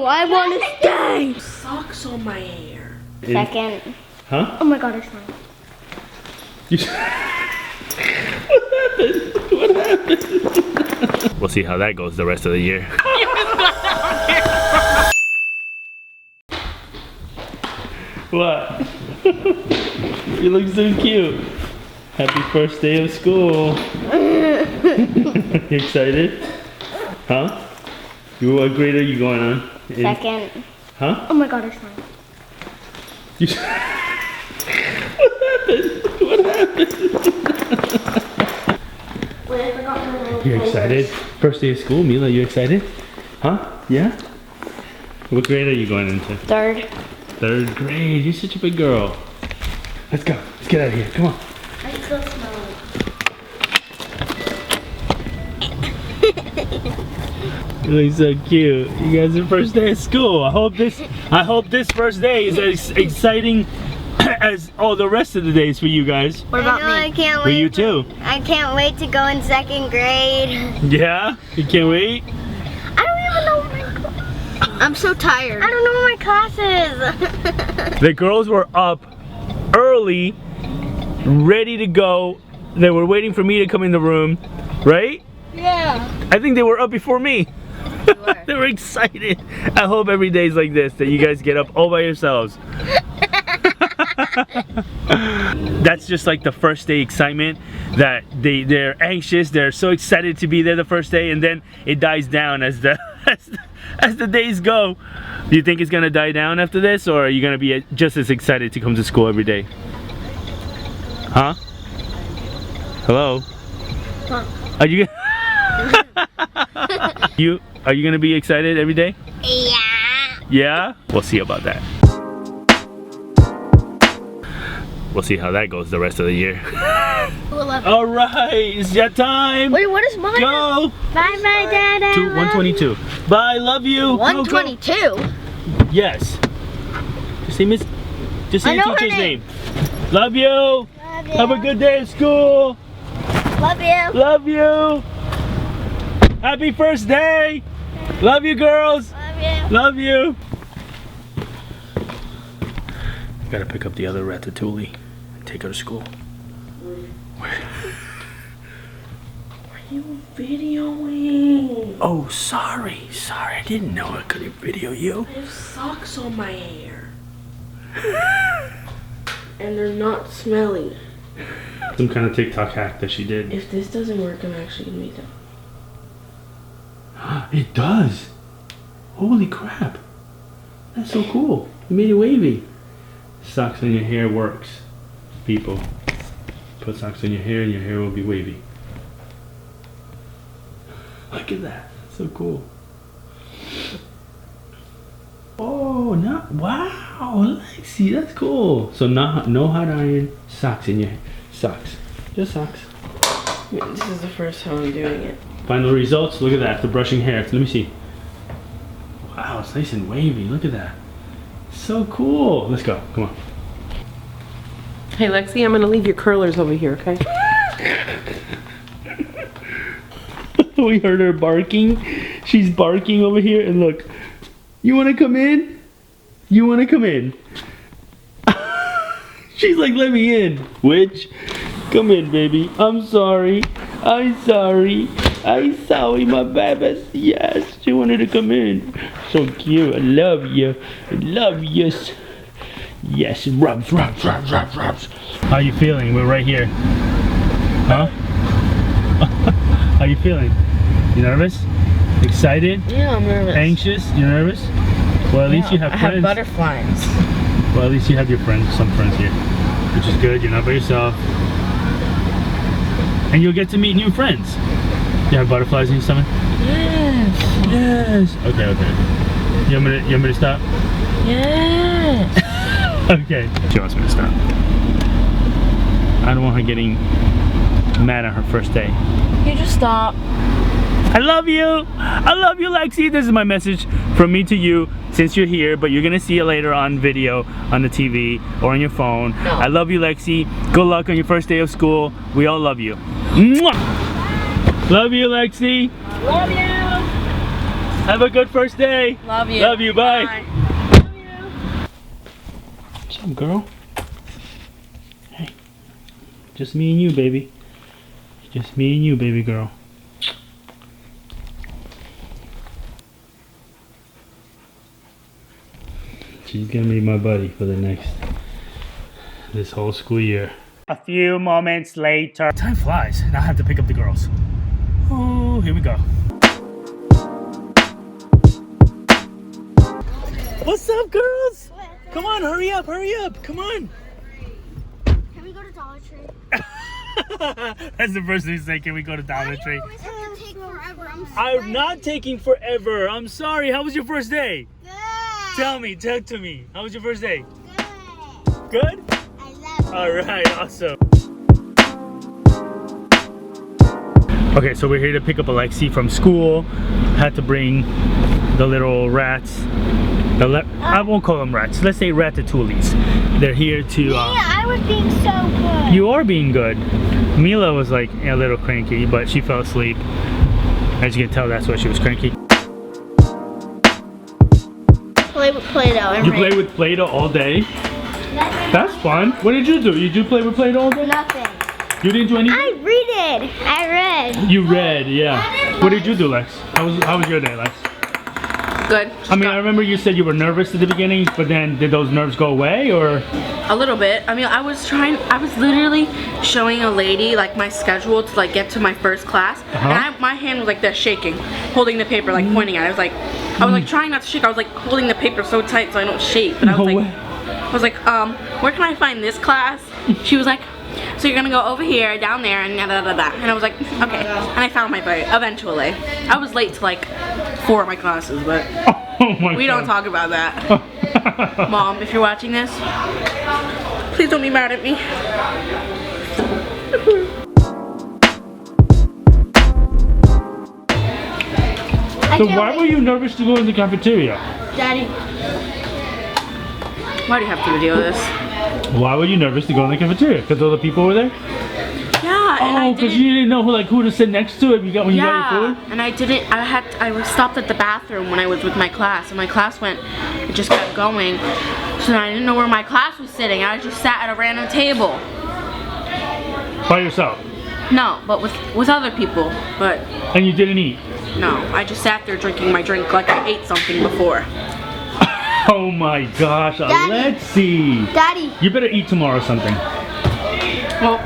I want to stay. Socks on my hair. Second. Huh? Oh my god, it's fine. What happened? We'll see how that goes the rest of the year. What? You look so cute. Happy first day of school. You excited? Huh? What grade are you going on? Second. Huh? Oh my god, it's fine. What happened? Wait, I forgot my little You excited? First day of school, Mila, you excited? Huh? Yeah? What grade are you going into? Third. Third grade. You're such a big girl. Let's go. Let's get out of here. Come on. I still smell You look so cute. You guys are first day of school. I hope this first day is as exciting as all the rest of the days for you guys. What about me? I can't For wait. you too. I can't wait to go in second grade. Yeah? You can't wait? I don't even know what I'm so tired. I don't know what my class is. The girls were up early, ready to go. They were waiting for me to come in the room, right? Yeah. I think they were up before me. They were excited. I hope every day's like this, that you guys get up all by yourselves. That's just like the first day excitement, that they're anxious, they're so excited to be there the first day, and then it dies down as the as the days go. Do you think it's gonna die down after this, or are you gonna be just as excited to come to school every day? Huh? Hello? Huh? Are you are you gonna be excited every day? Yeah. Yeah? We'll see about that. We'll see how that goes the rest of the year. All right, it's that time. Wait, what is mine? Go. Bye bye, Dada. 122. Bye, love you. 122. Go, go. Yes. Just say Miss. Just say I your know her teacher's name. name. Love you. Love you. Have a good day at school. Love you. Love you. Happy first day. Love you, girls. Love you. Love you. Gotta pick up the other ratatouille and take her to school. Are you videoing? Oh, sorry. Sorry, I didn't know I couldn't video you. I have socks on my hair. And they're not smelly. Some kind of TikTok hack that she did. If this doesn't work, I'm actually gonna be done. It does. Holy crap. That's so cool. You made it wavy. Socks on your hair works. People. Put socks on your hair and your hair will be wavy. Look at that. So cool. Oh, wow, Lexi, that's cool. So no hot iron, socks in your hair. Socks. Just socks. This is the first time I'm doing it. Final results. Look at that. The brushing hair. Let me see. Wow, it's nice and wavy. Look at that. So cool. Let's go. Come on. Hey Lexi, I'm gonna leave your curlers over here, okay? We heard her barking. She's barking over here, and look. You want to come in? You want to come in? She's like, let me in. Witch, come in, baby. I'm sorry. I'm sorry. I'm sorry, my baby. Yes, she wanted to come in. So cute. I love you. I love you. Yes, rubs, rubs, rubs, rubs, rubs. How you feeling? We're right here. Huh? How you feeling? You nervous? Excited? Yeah, I'm nervous. Anxious? You're nervous? Well, at least you have I friends. have butterflies. Well, at least you have your friends, some friends here, which is good. You're not by yourself, and you'll get to meet new friends. You have butterflies in your stomach? Yes. Yes. Okay. Okay. You want me to stop? Yes. Okay. She wants me to stop. I don't want her getting mad on her first day. You just stop. I love you. I love you, Lexi. This is my message from me to you since you're here, but you're gonna see it later on video, on the TV, or on your phone. No. I love you, Lexi. Good luck on your first day of school. We all love you. Mwah! Love you, Lexi. Love you. Have a good first day. Love you. Love you. Bye. Bye. What's up, girl? Hey. Just me and you, baby. Just me and you, baby girl. She's gonna be my buddy for this whole school year. A few moments later. Time flies. Now I have to pick up the girls. Oh, here we go. What's up, girls? Come on, hurry up, come on. Can we go to Dollar Tree? That's the first thing you say, can we go to Dollar Tree? You always have to take forever. I'm not taking forever. I'm sorry. How was your first day? Good. Tell me, talk to me. How was your first day? Good. Good? I love you. Alright, awesome. Okay, so we're here to pick up Alexi from school. Had to bring the little rats. I won't call them rats. Let's say ratatouilles. They're here to... Yeah, I was being so good. You are being good. Mila was like a little cranky, but she fell asleep. As you can tell, that's why she was cranky. Play with Play-Doh. You play with Play-Doh all day? That's fun. What did you do? You do play with Play-Doh all day? Nothing. You didn't do anything? I read. You read, yeah. What did you do, Lex? How was your day, Lex? Good. I mean, I remember you said you were nervous at the beginning, but then did those nerves go away, or? A little bit. I mean, I was literally showing a lady like my schedule to like get to my first class, and my hand was like this, shaking, holding the paper, like pointing at it. I was like trying not to shake. I was like holding the paper so tight so I don't shake. But I was like, where can I find this class? She was like, so you're gonna go over here, down there, and da da da da. And I was like, okay. And I found my way eventually. I was late to like 4 of my classes, but we don't talk about that. Mom, if you're watching this, please don't be mad at me. So why were you nervous to go in the cafeteria? Daddy. Why do you have to deal with this? Why were you nervous to go in the cafeteria? Because all the people were there? Yeah, and oh, because you didn't know who to sit next to when you got your food? And I was stopped at the bathroom when I was with my class, and my class it just kept going. So I didn't know where my class was sitting. I just sat at a random table. By yourself? No, but with other people, but... And you didn't eat? No, I just sat there drinking my drink like I ate something before. Oh my gosh, Alexi! Daddy! You better eat tomorrow or something. Well,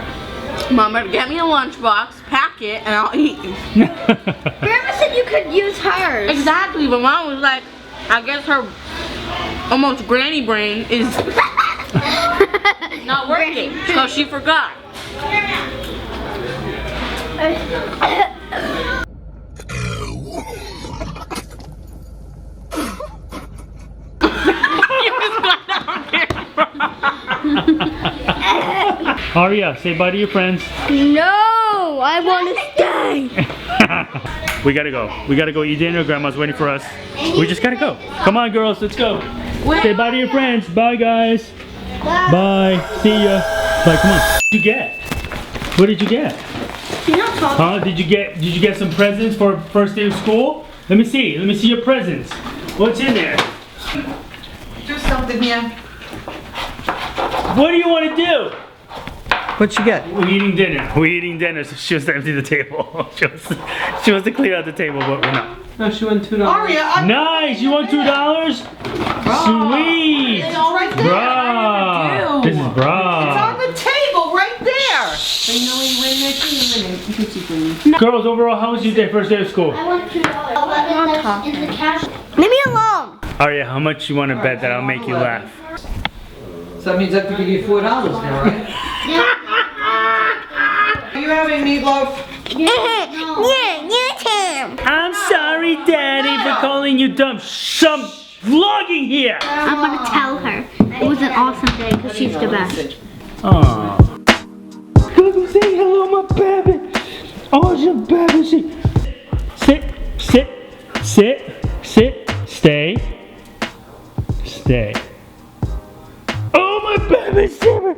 Mom better get me a lunchbox, pack it, and I'll eat. Grandma said you could use hers. Exactly, but Mom was like, I guess her almost granny brain is not working, so she forgot. Aria, say bye to your friends. No, I want to stay. We gotta go. We gotta go eat dinner. Grandma's waiting for us. We just gotta go. Come on, girls, let's go. Say bye to your friends. Bye, guys. Bye. See ya. Bye. Come on. What did you get? What did you get? Huh? Did you get some presents for first day of school? Let me see. Let me see your presents. What's in there? Do something here. What do you want to do? What you get? We're eating dinner. We're eating dinner, so she wants to empty the table. she wants to clear out the table, but we're not. No, she won $2. Aria, Nice! You want $2? Sweet! it's all right there. Bra! This is It's bra. on the table right there. So you know when you win this, you win it. You can keep winning. Girls, overall, how was your day, first day of school? I want $2. $11 in the cash. Leave me alone. Aria, how much you want to bet that I'll make you laugh? So that means I have to give you $4 now, right? Are you having meatloaf? I'm sorry, Daddy, for calling you dumb. Some vlogging here. I'm gonna tell her. It was an awesome day because she's the best. Aww. Go say hello, my baby. Oh, your baby. Sit, sit, sit, sit, stay, stay. Oh, my baby, Simmer.